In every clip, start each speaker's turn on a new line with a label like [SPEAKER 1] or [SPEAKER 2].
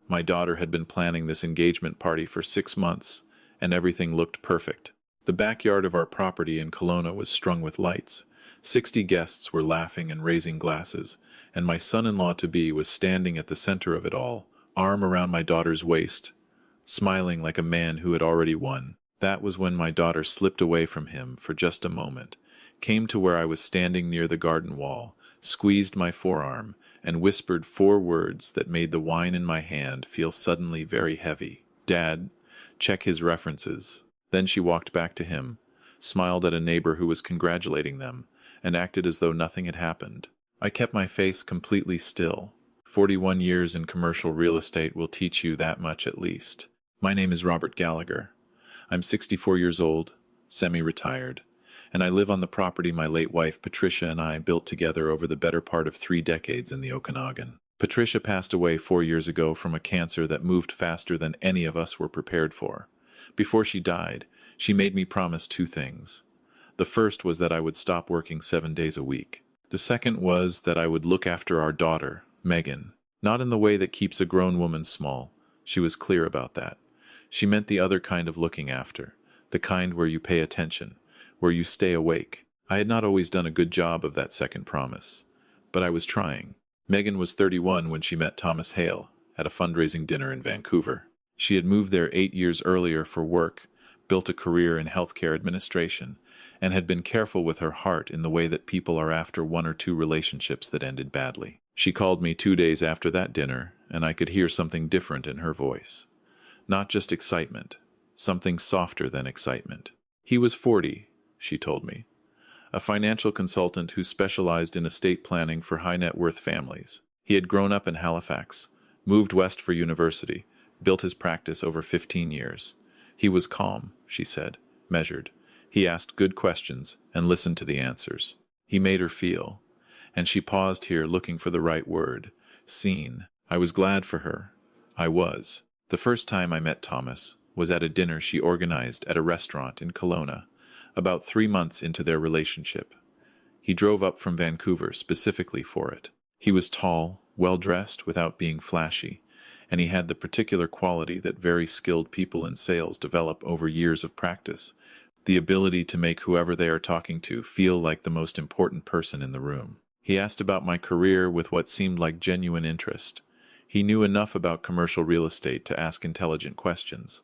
[SPEAKER 1] My daughter had been planning this engagement party for 6 months, and everything looked perfect. The backyard of our property in Kelowna was strung with lights. 60 guests were laughing and raising glasses, and my son-in-law-to-be was standing at the center of it all, arm around my daughter's waist, smiling like a man who had already won. That was when my daughter slipped away from him for just a moment, came to where I was standing near the garden wall, squeezed my forearm, and whispered 4 words that made the wine in my hand feel suddenly very heavy. "Dad, check his references." Then she walked back to him, smiled at a neighbor who was congratulating them, and acted as though nothing had happened. I kept my face completely still. 41 years in commercial real estate will teach you that much at least. My name is Robert Gallagher. I'm 64 years old, semi-retired, and I live on the property my late wife Patricia and I built together over the better part of 3 decades in the Okanagan. Patricia passed away 4 years ago from a cancer that moved faster than any of us were prepared for. Before she died, she made me promise 2 things. The first was that I would stop working 7 days a week. The second was that I would look after our daughter, Megan, not in the way that keeps a grown woman small. She was clear about that. She meant the other kind of looking after, the kind where you pay attention, where you stay awake. I had not always done a good job of that second promise, but I was trying. Megan was 31 when she met Thomas Hale at a fundraising dinner in Vancouver. She had moved there 8 years earlier for work, built a career in healthcare administration, and had been careful with her heart in the way that people are after 1 or 2 relationships that ended badly. She called me 2 days after that dinner, and I could hear something different in her voice. Not just excitement, something softer than excitement. He was 40, she told me, a financial consultant who specialized in estate planning for high-net-worth families. He had grown up in Halifax, moved west for university, built his practice over 15 years. He was calm, she said, measured. He asked good questions and listened to the answers. He made her feel, and she paused here looking for the right word, seen. I was glad for her. I was. The first time I met Thomas was at a dinner she organized at a restaurant in Kelowna, about 3 months into their relationship. He drove up from Vancouver specifically for it. He was tall, well-dressed without being flashy, and he had the particular quality that very skilled people in sales develop over years of practice, the ability to make whoever they are talking to feel like the most important person in the room. He asked about my career with what seemed like genuine interest. He knew enough about commercial real estate to ask intelligent questions.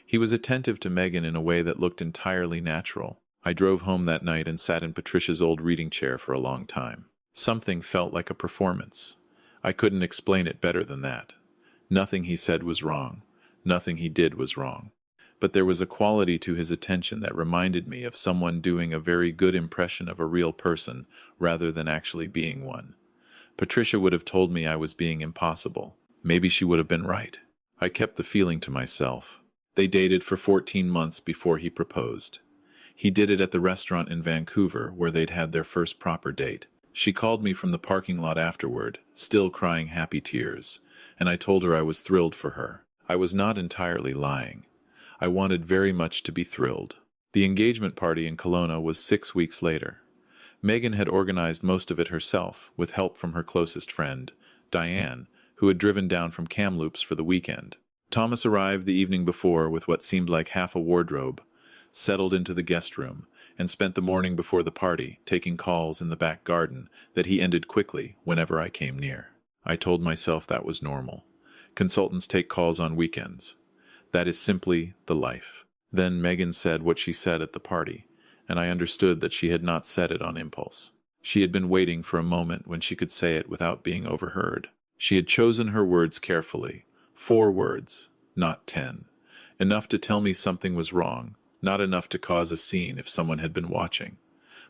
[SPEAKER 1] He was attentive to Megan in a way that looked entirely natural. I drove home that night and sat in Patricia's old reading chair for a long time. Something felt like a performance. I couldn't explain it better than that. Nothing he said was wrong. Nothing he did was wrong. But there was a quality to his attention that reminded me of someone doing a very good impression of a real person rather than actually being one. Patricia would have told me I was being impossible. Maybe she would have been right. I kept the feeling to myself. They dated for 14 months before he proposed. He did it at the restaurant in Vancouver where they'd had their first proper date. She called me from the parking lot afterward, still crying happy tears, and I told her I was thrilled for her. I was not entirely lying. I wanted very much to be thrilled. The engagement party in Kelowna was 6 weeks later. Megan had organized most of it herself, with help from her closest friend, Diane, who had driven down from Kamloops for the weekend. Thomas arrived the evening before with what seemed like half a wardrobe, settled into the guest room, and spent the morning before the party taking calls in the back garden that he ended quickly whenever I came near. I told myself that was normal. Consultants take calls on weekends. That is simply the life. Then Megan said what she said at the party, and I understood that she had not said it on impulse. She had been waiting for a moment when she could say it without being overheard. She had chosen her words carefully. 4 words, not 10. Enough to tell me something was wrong, not enough to cause a scene if someone had been watching.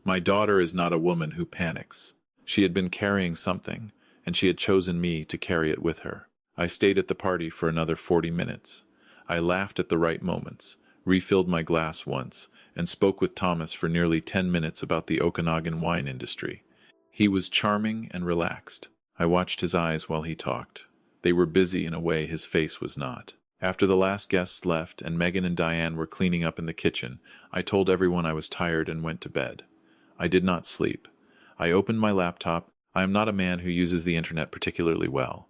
[SPEAKER 1] My daughter is not a woman who panics. She had been carrying something, and she had chosen me to carry it with her. I stayed at the party for another 40 minutes. I laughed at the right moments, refilled my glass once, and spoke with Thomas for nearly 10 minutes about the Okanagan wine industry. He was charming and relaxed. I watched his eyes while he talked. They were busy in a way his face was not. After the last guests left and Megan and Diane were cleaning up in the kitchen, I told everyone I was tired and went to bed. I did not sleep. I opened my laptop. I am not a man who uses the internet particularly well.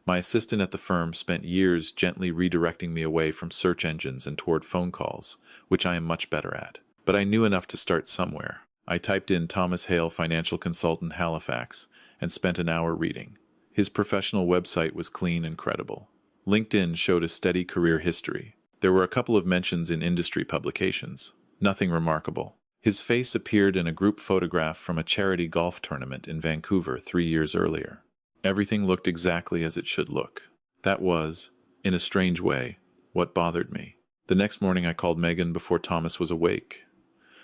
[SPEAKER 1] My assistant at the firm spent years gently redirecting me away from search engines and toward phone calls, which I am much better at. But I knew enough to start somewhere. I typed in Thomas Hale, Financial Consultant, Halifax, and spent an hour reading. His professional website was clean and credible. LinkedIn showed a steady career history. There were a couple of mentions in industry publications. Nothing remarkable. His face appeared in a group photograph from a charity golf tournament in Vancouver 3 years earlier. Everything looked exactly as it should look. That was, in a strange way, what bothered me. The next morning I called Megan before Thomas was awake.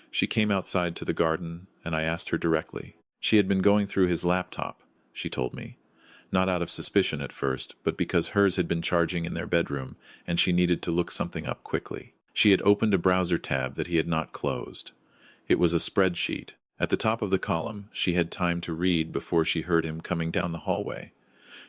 [SPEAKER 1] She came outside to the garden, and I asked her directly. She had been going through his laptop, she told me. Not out of suspicion at first, but because hers had been charging in their bedroom, and she needed to look something up quickly. She had opened a browser tab that he had not closed. It was a spreadsheet. At the top of the column, she had time to read before she heard him coming down the hallway.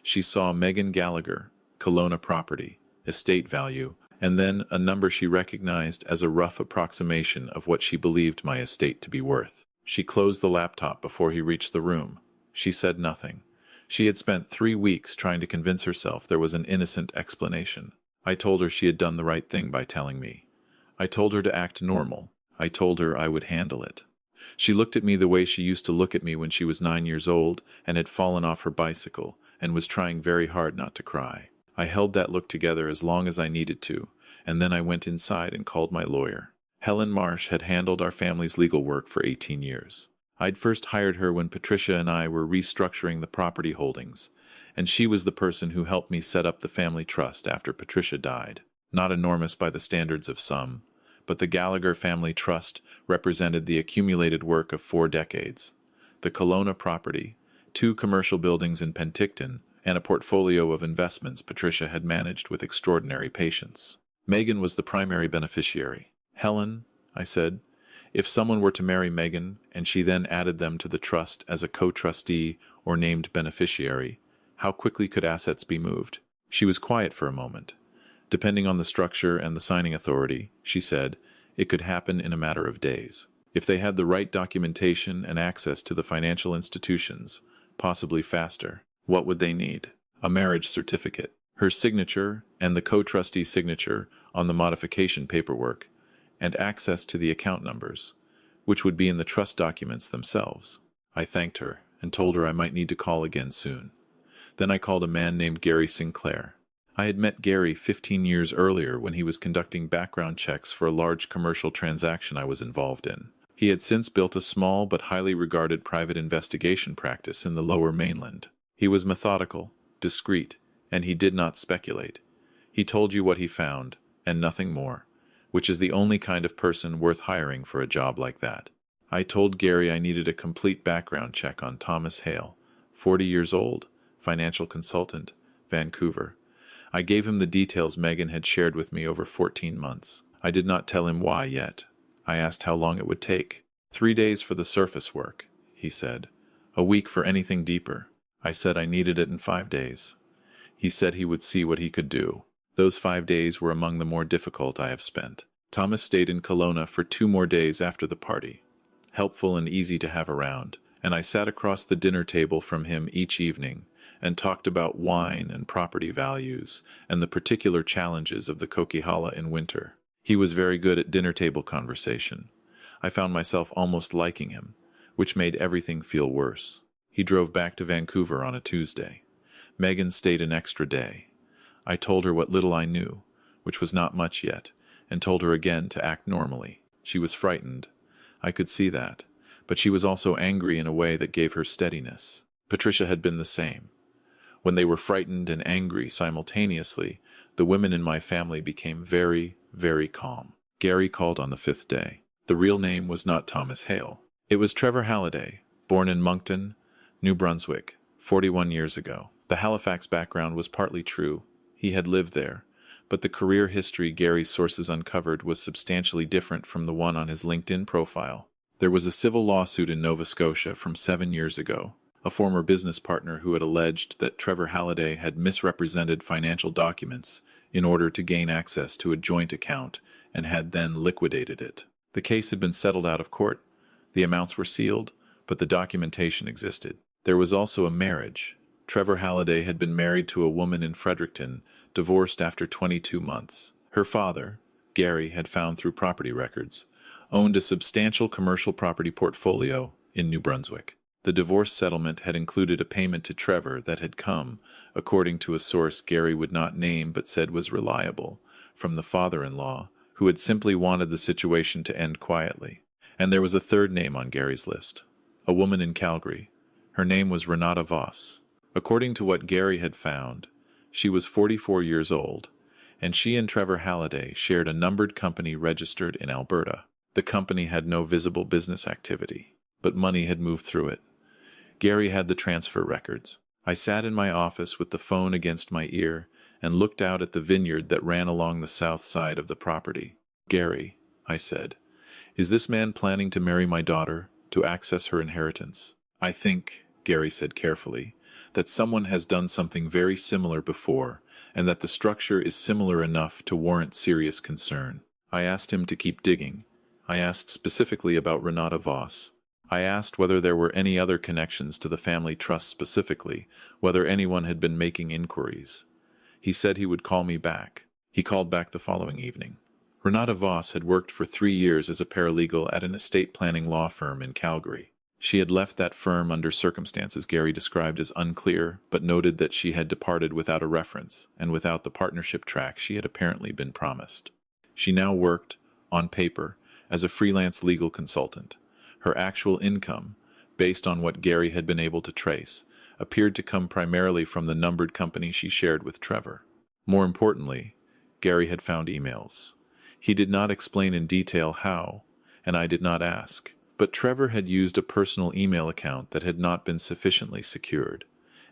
[SPEAKER 1] She saw Megan Gallagher, Kelowna property, estate value, and then a number she recognized as a rough approximation of what she believed my estate to be worth. She closed the laptop before he reached the room. She said nothing. She had spent 3 weeks trying to convince herself there was an innocent explanation. I told her she had done the right thing by telling me. I told her to act normal. I told her I would handle it. She looked at me the way she used to look at me when she was 9 years old and had fallen off her bicycle and was trying very hard not to cry. I held that look together as long as I needed to, and then I went inside and called my lawyer. Helen Marsh had handled our family's legal work for 18 years. I'd first hired her when Patricia and I were restructuring the property holdings, and she was the person who helped me set up the family trust after Patricia died. Not enormous by the standards of some, but the Gallagher Family Trust represented the accumulated work of 4 decades. The Kelowna property, 2 commercial buildings in Penticton, and a portfolio of investments Patricia had managed with extraordinary patience. Megan was the primary beneficiary. Helen, I said, if someone were to marry Megan and she then added them to the trust as a co-trustee or named beneficiary, how quickly could assets be moved? She was quiet for a moment. Depending on the structure and the signing authority, she said, it could happen in a matter of days. If they had the right documentation and access to the financial institutions, possibly faster. What would they need? A marriage certificate, her signature and the co-trustee's signature on the modification paperwork, and access to the account numbers, which would be in the trust documents themselves. I thanked her and told her I might need to call again soon. Then I called a man named Gary Sinclair. I had met Gary 15 years earlier when he was conducting background checks for a large commercial transaction I was involved in. He had since built a small but highly regarded private investigation practice in the Lower Mainland. He was methodical, discreet, and he did not speculate. He told you what he found, and nothing more, which is the only kind of person worth hiring for a job like that. I told Gary I needed a complete background check on Thomas Hale, 40 years old, financial consultant, Vancouver. I gave him the details Megan had shared with me over 14 months. I did not tell him why yet. I asked how long it would take. 3 days for the surface work, he said. A week for anything deeper. I said I needed it in 5 days. He said he would see what he could do. Those 5 days were among the more difficult I have spent. Thomas stayed in Kelowna for 2 more days after the party. Helpful and easy to have around, and I sat across the dinner table from him each evening and talked about wine and property values and the particular challenges of the Coquihalla in winter. He was very good at dinner table conversation. I found myself almost liking him, which made everything feel worse. He drove back to Vancouver on a Tuesday. Megan stayed an extra day. I told her what little I knew, which was not much yet, and told her again to act normally. She was frightened. I could see that, but she was also angry in a way that gave her steadiness. Patricia had been the same. When they were frightened and angry simultaneously, the women in my family became very, very calm. Gary called on the 5th day. The real name was not Thomas Hale. It was Trevor Halliday, born in Moncton, New Brunswick, 41 years ago. The Halifax background was partly true. He had lived there, but the career history Gary's sources uncovered was substantially different from the one on his LinkedIn profile. There was a civil lawsuit in Nova Scotia from 7 years ago. A former business partner who had alleged that Trevor Halliday had misrepresented financial documents in order to gain access to a joint account and had then liquidated it. The case had been settled out of court. The amounts were sealed, but the documentation existed. There was also a marriage, Trevor Halliday had been married to a woman in Fredericton, divorced after 22 months. Her father, Gary, had found through property records, owned a substantial commercial property portfolio in New Brunswick. The divorce settlement had included a payment to Trevor that had come, according to a source Gary would not name but said was reliable, from the father-in-law, who had simply wanted the situation to end quietly. And there was a third name on Gary's list, a woman in Calgary. Her name was Renata Voss. According to what Gary had found, she was 44 years old, and she and Trevor Halliday shared a numbered company registered in Alberta. The company had no visible business activity, but money had moved through it. Gary had the transfer records. I sat in my office with the phone against my ear and looked out at the vineyard that ran along the south side of the property. "Gary," I said, "is this man planning to marry my daughter, to access her inheritance?" "I think," Gary said carefully, "that someone has done something very similar before, and that the structure is similar enough to warrant serious concern." I asked him to keep digging. I asked specifically about Renata Voss. I asked whether there were any other connections to the family trust specifically, whether anyone had been making inquiries. He said he would call me back. He called back the following evening. Renata Voss had worked for 3 years as a paralegal at an estate planning law firm in Calgary. She had left that firm under circumstances Gary described as unclear, but noted that she had departed without a reference and without the partnership track she had apparently been promised. She now worked, on paper, as a freelance legal consultant. Her actual income, based on what Gary had been able to trace, appeared to come primarily from the numbered company she shared with Trevor. More importantly, Gary had found emails. He did not explain in detail how, and I did not ask, but Trevor had used a personal email account that had not been sufficiently secured,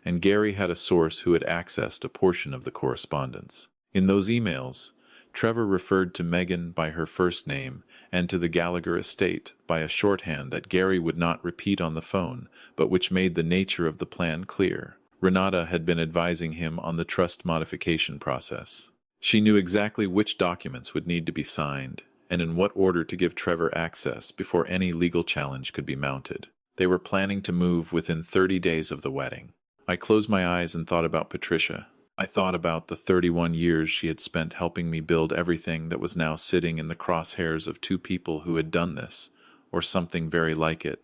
[SPEAKER 1] and Gary had a source who had accessed a portion of the correspondence. In those emails, Trevor referred to Megan by her first name and to the Gallagher estate by a shorthand that Gary would not repeat on the phone, but which made the nature of the plan clear. Renata had been advising him on the trust modification process. She knew exactly which documents would need to be signed, and in what order to give Trevor access before any legal challenge could be mounted. They were planning to move within 30 days of the wedding. I closed my eyes and thought about Patricia. I thought about the 31 years she had spent helping me build everything that was now sitting in the crosshairs of two people who had done this, or something very like it,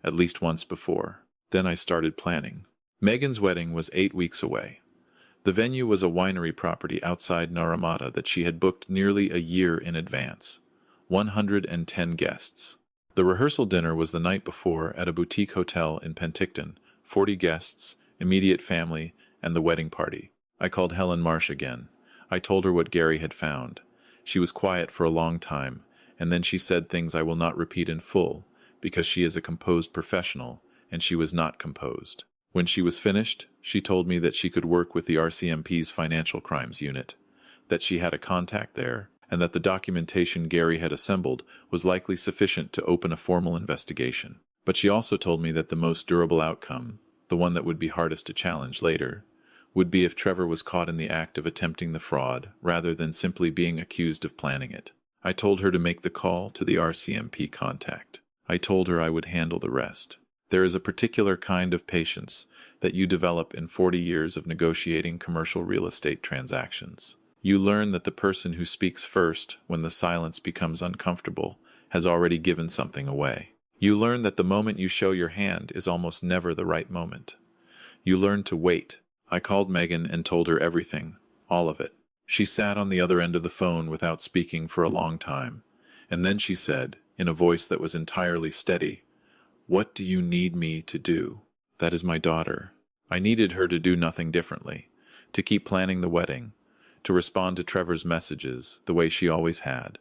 [SPEAKER 1] at least once before. Then I started planning. Megan's wedding was 8 weeks away. The venue was a winery property outside Naramata that she had booked nearly a year in advance. 110 guests. The rehearsal dinner was the night before at a boutique hotel in Penticton, 40 guests, immediate family, and the wedding party. I called Helen Marsh again. I told her what Gary had found. She was quiet for a long time, and then she said things I will not repeat in full, because she is a composed professional, and she was not composed. When she was finished, she told me that she could work with the RCMP's Financial Crimes Unit, that she had a contact there, and that the documentation Gary had assembled was likely sufficient to open a formal investigation. But she also told me that the most durable outcome, the one that would be hardest to challenge later, would be if Trevor was caught in the act of attempting the fraud rather than simply being accused of planning it. I told her to make the call to the RCMP contact. I told her I would handle the rest. There is a particular kind of patience that you develop in 40 years of negotiating commercial real estate transactions. You learn that the person who speaks first when the silence becomes uncomfortable has already given something away. You learn that the moment you show your hand is almost never the right moment. You learn to wait. I called Megan and told her everything, all of it. She sat on the other end of the phone without speaking for a long time, and then she said, in a voice that was entirely steady, "What do you need me to do?" "That is my daughter." I needed her to do nothing differently, to keep planning the wedding, to respond to Trevor's messages the way she always had,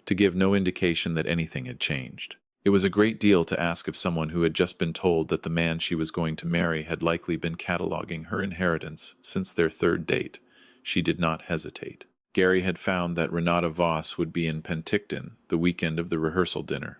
[SPEAKER 1] to give no indication that anything had changed. It was a great deal to ask of someone who had just been told that the man she was going to marry had likely been cataloging her inheritance since their third date. She did not hesitate. Gary had found that Renata Voss would be in Penticton the weekend of the rehearsal dinner.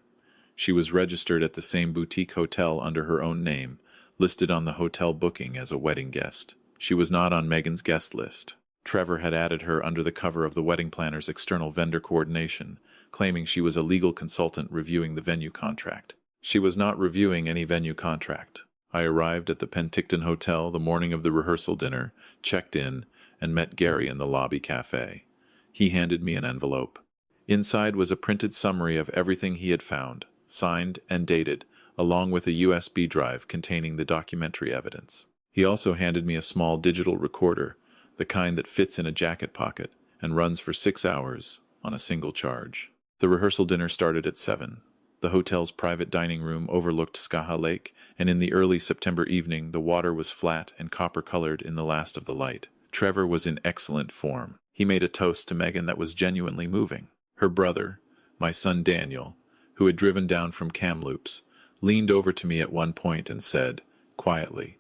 [SPEAKER 1] She was registered at the same boutique hotel under her own name, listed on the hotel booking as a wedding guest. She was not on Megan's guest list. Trevor had added her under the cover of the wedding planner's external vendor coordination, claiming she was a legal consultant reviewing the venue contract. She was not reviewing any venue contract. I arrived at the Penticton Hotel the morning of the rehearsal dinner, checked in, and met Gary in the lobby cafe. He handed me an envelope. Inside was a printed summary of everything he had found, signed and dated, along with a USB drive containing the documentary evidence. He also handed me a small digital recorder, the kind that fits in a jacket pocket and runs for 6 hours on a single charge. The rehearsal dinner started at 7. The hotel's private dining room overlooked Skaha Lake, and in the early September evening the water was flat and copper-colored in the last of the light. Trevor was in excellent form. He made a toast to Megan that was genuinely moving. Her brother, my son Daniel, who had driven down from Kamloops, leaned over to me at one point and said, quietly,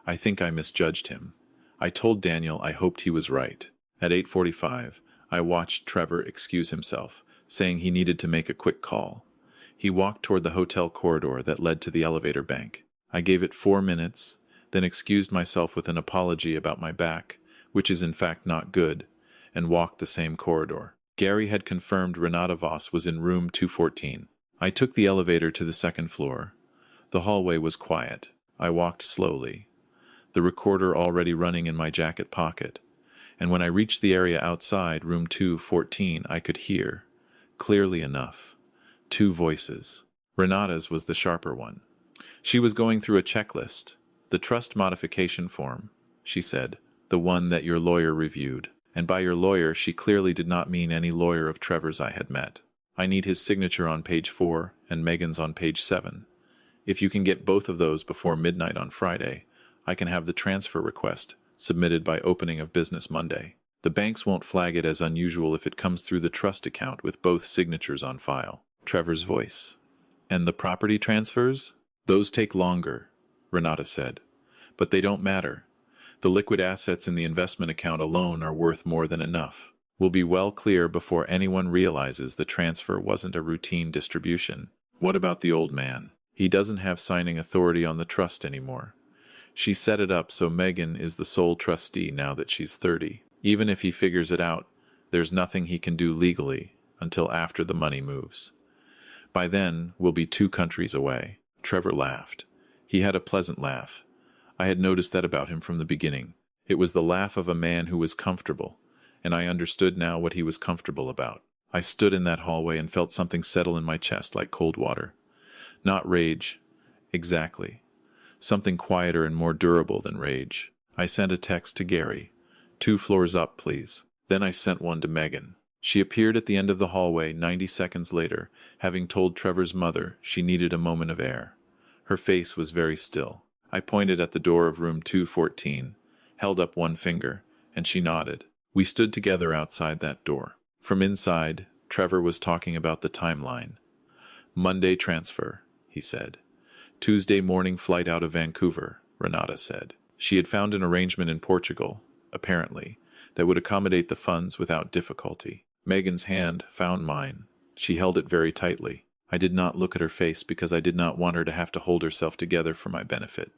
[SPEAKER 1] "I think I misjudged him." I told Daniel I hoped he was right. At 8:45, I watched Trevor excuse himself, saying he needed to make a quick call. He walked toward the hotel corridor that led to the elevator bank. I gave it 4 minutes, then excused myself with an apology about my back, which is in fact not good, and walked the same corridor. Gary had confirmed Renata Voss was in room 214. I took the elevator to the second floor. The hallway was quiet. I walked slowly, the recorder already running in my jacket pocket, and when I reached the area outside room 214 I could hear, clearly enough, 2 voices. Renata's was the sharper one. She was going through a checklist, the trust modification form, she said, the one that your lawyer reviewed. And by your lawyer she clearly did not mean any lawyer of Trevor's I had met. I need his signature on page 4 and Megan's on page 7. If you can get both of those before midnight on Friday, I can have the transfer request submitted by opening of business Monday. The banks won't flag it as unusual if it comes through the trust account with both signatures on file. Trevor's voice. And the property transfers? Those take longer, Renata said. But they don't matter. The liquid assets in the investment account alone are worth more than enough. We'll be well clear before anyone realizes the transfer wasn't a routine distribution. What about the old man? He doesn't have signing authority on the trust anymore. She set it up so Megan is the sole trustee now that she's 30. Even if he figures it out, there's nothing he can do legally until after the money moves. By then, we'll be 2 countries away. Trevor laughed. He had a pleasant laugh. I had noticed that about him from the beginning. It was the laugh of a man who was comfortable, and I understood now what he was comfortable about. I stood in that hallway and felt something settle in my chest like cold water. Not rage. Exactly. Something quieter and more durable than rage. I sent a text to Gary. 2 floors up, please. Then I sent one to Megan. She appeared at the end of the hallway 90 seconds later, having told Trevor's mother she needed a moment of air. Her face was very still. I pointed at the door of room 214, held up one finger, and she nodded. We stood together outside that door. From inside, Trevor was talking about the timeline. Monday transfer, he said. Tuesday morning flight out of Vancouver, Renata said. She had found an arrangement in Portugal, apparently, that would accommodate the funds without difficulty. Megan's hand found mine. She held it very tightly. I did not look at her face because I did not want her to have to hold herself together for my benefit.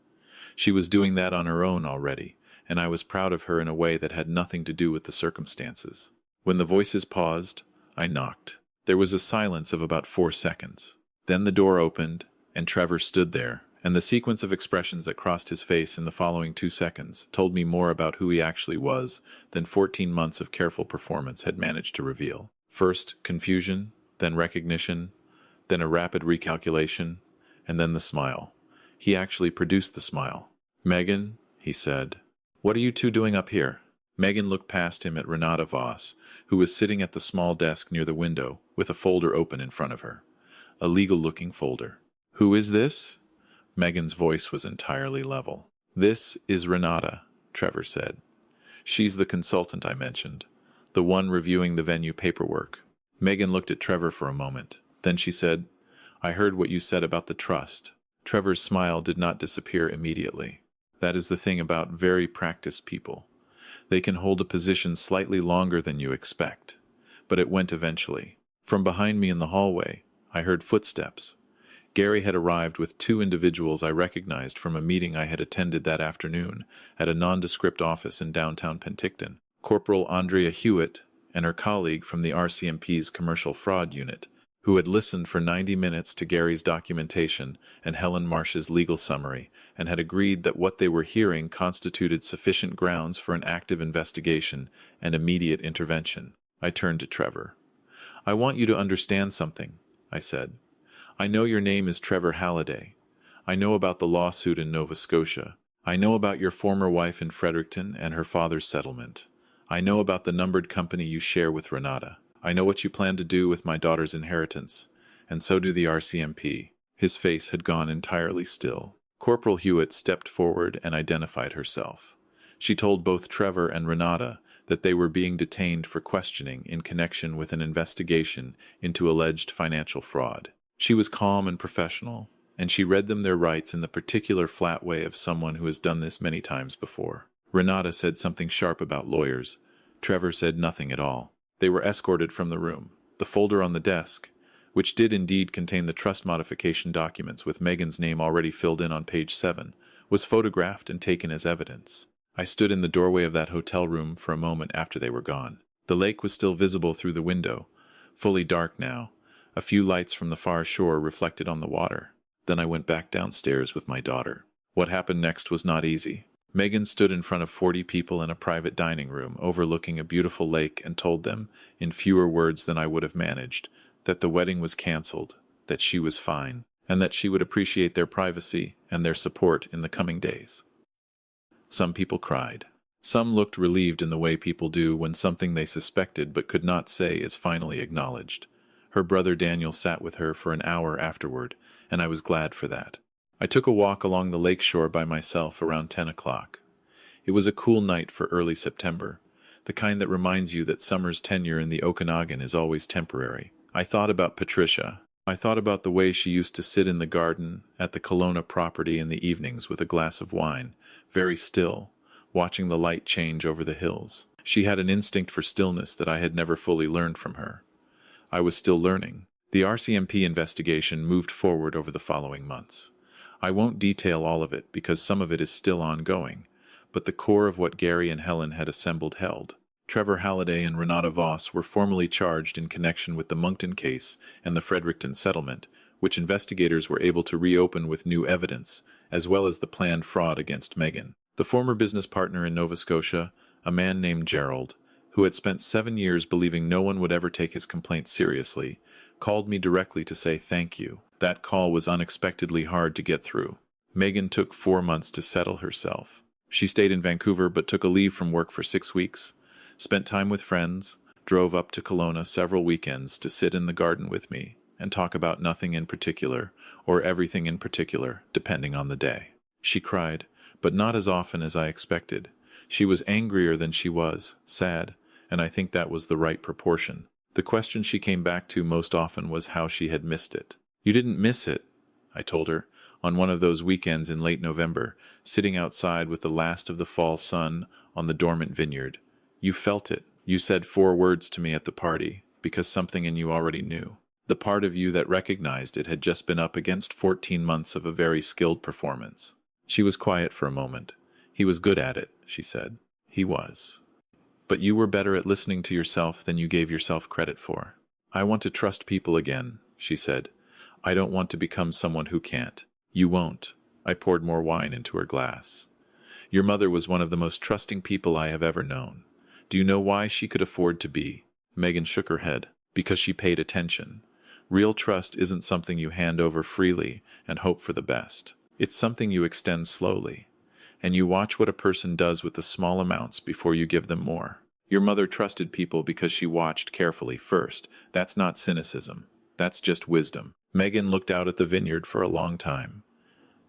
[SPEAKER 1] She was doing that on her own already, and I was proud of her in a way that had nothing to do with the circumstances. When the voices paused, I knocked. There was a silence of about 4 seconds. Then the door opened, and Trevor stood there, and the sequence of expressions that crossed his face in the following 2 seconds told me more about who he actually was than 14 months of careful performance had managed to reveal. First, confusion, then recognition, then a rapid recalculation, and then the smile. He actually produced the smile. "Megan," he said, "what are you 2 doing up here?" Megan looked past him at Renata Voss, who was sitting at the small desk near the window with a folder open in front of her. A legal-looking folder. "Who is this?" Megan's voice was entirely level. "This is Renata," Trevor said. "She's the consultant I mentioned, the one reviewing the venue paperwork." Megan looked at Trevor for a moment. Then she said, "I heard what you said about the trust." Trevor's smile did not disappear immediately. That is the thing about very practiced people. They can hold a position slightly longer than you expect. But it went eventually. From behind me in the hallway, I heard footsteps. Gary had arrived with 2 individuals I recognized from a meeting I had attended that afternoon at a nondescript office in downtown Penticton. Corporal Andrea Hewitt and her colleague from the RCMP's Commercial Fraud Unit, who had listened for 90 minutes to Gary's documentation and Helen Marsh's legal summary, and had agreed that what they were hearing constituted sufficient grounds for an active investigation and immediate intervention. I turned to Trevor. "I want you to understand something," I said. "I know your name is Trevor Halliday. I know about the lawsuit in Nova Scotia. I know about your former wife in Fredericton and her father's settlement. I know about the numbered company you share with Renata. I know what you plan to do with my daughter's inheritance, and so do the RCMP." His face had gone entirely still. Corporal Hewitt stepped forward and identified herself. She told both Trevor and Renata that they were being detained for questioning in connection with an investigation into alleged financial fraud. She was calm and professional, and she read them their rights in the particular flat way of someone who has done this many times before. Renata said something sharp about lawyers. Trevor said nothing at all. They were escorted from the room. The folder on the desk, which did indeed contain the trust modification documents with Megan's name already filled in on page 7, was photographed and taken as evidence. I stood in the doorway of that hotel room for a moment after they were gone. The lake was still visible through the window, fully dark now, a few lights from the far shore reflected on the water. Then I went back downstairs with my daughter. What happened next was not easy. Megan stood in front of 40 people in a private dining room overlooking a beautiful lake and told them, in fewer words than I would have managed, that the wedding was cancelled, that she was fine, and that she would appreciate their privacy and their support in the coming days. Some people cried. Some looked relieved in the way people do when something they suspected but could not say is finally acknowledged. Her brother Daniel sat with her for an hour afterward, and I was glad for that. I took a walk along the lake shore by myself around 10 o'clock. It was a cool night for early September, the kind that reminds you that summer's tenure in the Okanagan is always temporary. I thought about Patricia. I thought about the way she used to sit in the garden at the Kelowna property in the evenings with a glass of wine, very still, watching the light change over the hills. She had an instinct for stillness that I had never fully learned from her. I was still learning. The RCMP investigation moved forward over the following months. I won't detail all of it because some of it is still ongoing, but the core of what Gary and Helen had assembled held. Trevor Halliday and Renata Voss were formally charged in connection with the Moncton case and the Fredericton settlement, which investigators were able to reopen with new evidence, as well as the planned fraud against Megan. The former business partner in Nova Scotia, a man named Gerald, who had spent 7 years believing no one would ever take his complaint seriously, called me directly to say thank you. That call was unexpectedly hard to get through. Megan took 4 months to settle herself. She stayed in Vancouver but took a leave from work for 6 weeks, spent time with friends, drove up to Kelowna several weekends to sit in the garden with me and talk about nothing in particular or everything in particular, depending on the day. She cried, but not as often as I expected. She was angrier than she was sad, and I think that was the right proportion. The question she came back to most often was how she had missed it. "You didn't miss it," I told her, on one of those weekends in late November, sitting outside with the last of the fall sun on the dormant vineyard. "You felt it. You said 4 words to me at the party, because something in you already knew. The part of you that recognized it had just been up against 14 months of a very skilled performance." She was quiet for a moment. "He was good at it," she said. "He was. But you were better at listening to yourself than you gave yourself credit for." "I want to trust people again," she said. "I don't want to become someone who can't." "You won't." I poured more wine into her glass. "Your mother was one of the most trusting people I have ever known. Do you know why she could afford to be?" Megan shook her head. "Because she paid attention. Real trust isn't something you hand over freely and hope for the best. It's something you extend slowly, and you watch what a person does with the small amounts before you give them more. Your mother trusted people because she watched carefully first. That's not cynicism. That's just wisdom." Megan looked out at the vineyard for a long time.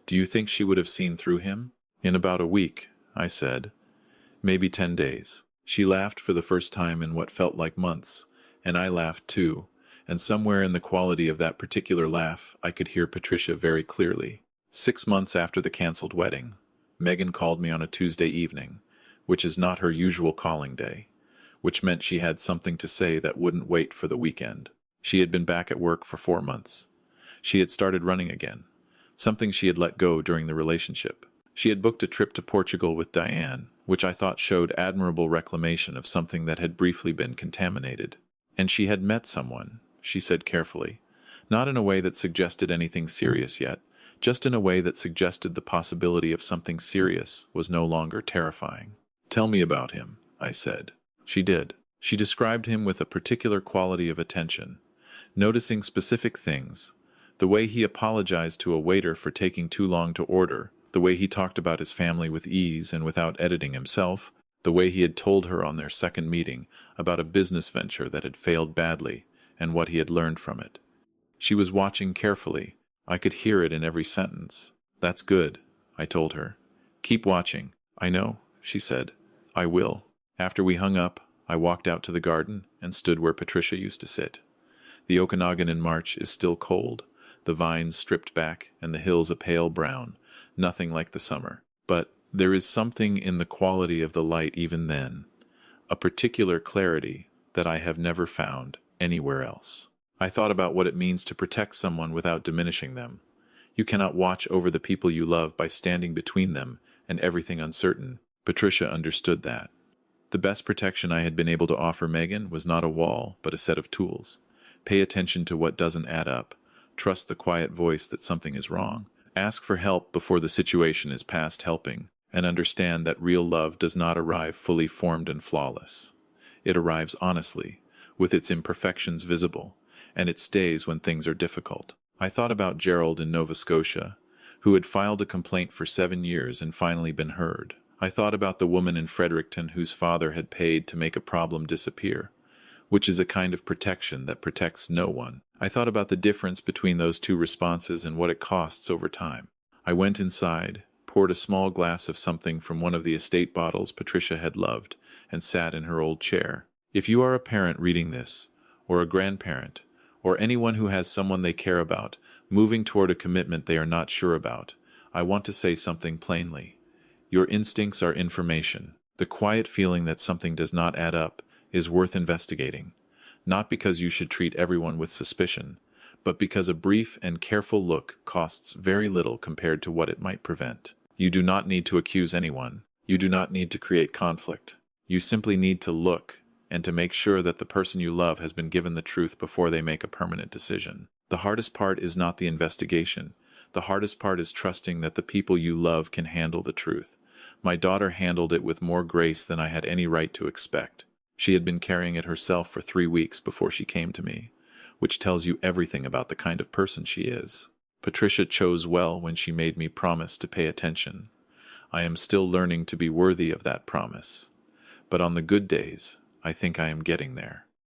[SPEAKER 1] "Do you think she would have seen through him?" "In about a week," I said. "Maybe 10 days. She laughed for the first time in what felt like months, and I laughed too, and somewhere in the quality of that particular laugh I could hear Patricia very clearly. 6 months after the cancelled wedding, Megan called me on a Tuesday evening, which is not her usual calling day, which meant she had something to say that wouldn't wait for the weekend. She had been back at work for 4 months. She had started running again, something she had let go during the relationship. She had booked a trip to Portugal with Diane, which I thought showed admirable reclamation of something that had briefly been contaminated. And she had met someone, she said carefully, Not in a way that suggested anything serious yet, just in a way that suggested the possibility of something serious was no longer terrifying. "Tell me about him," I said. She did. She described him with a particular quality of attention, noticing specific things, the way he apologized to a waiter for taking too long to order, the way he talked about his family with ease and without editing himself, the way he had told her on their second meeting about a business venture that had failed badly and what he had learned from it. She was watching carefully. I could hear it in every sentence. "That's good," I told her. "Keep watching." "I know," she said. "I will." After we hung up, I walked out to the garden and stood where Patricia used to sit. The Okanagan in March is still cold, the vines stripped back and the hills a pale brown, nothing like the summer. But there is something in the quality of the light even then, a particular clarity that I have never found anywhere else. I thought about what it means to protect someone without diminishing them. You cannot watch over the people you love by standing between them and everything uncertain. Patricia understood that. The best protection I had been able to offer Megan was not a wall, but a set of tools. Pay attention to what doesn't add up. Trust the quiet voice that something is wrong. Ask for help before the situation is past helping, and understand that real love does not arrive fully formed and flawless. It arrives honestly, with its imperfections visible, and it stays when things are difficult. I thought about Gerald in Nova Scotia, who had filed a complaint for 7 years and finally been heard. I thought about the woman in Fredericton whose father had paid to make a problem disappear, which is a kind of protection that protects no one. I thought about the difference between those two responses and what it costs over time. I went inside, poured a small glass of something from one of the estate bottles Patricia had loved, and sat in her old chair. If you are a parent reading this, or a grandparent, or anyone who has someone they care about, moving toward a commitment they are not sure about, I want to say something plainly. Your instincts are information. The quiet feeling that something does not add up is worth investigating, not because you should treat everyone with suspicion, but because a brief and careful look costs very little compared to what it might prevent. You do not need to accuse anyone. You do not need to create conflict. You simply need to look and to make sure that the person you love has been given the truth before they make a permanent decision. The hardest part is not the investigation. The hardest part is trusting that the people you love can handle the truth. My daughter handled it with more grace than I had any right to expect. She had been carrying it herself for 3 weeks before she came to me, which tells you everything about the kind of person she is. Patricia chose well when she made me promise to pay attention. I am still learning to be worthy of that promise. But on the good days, I think I am getting there.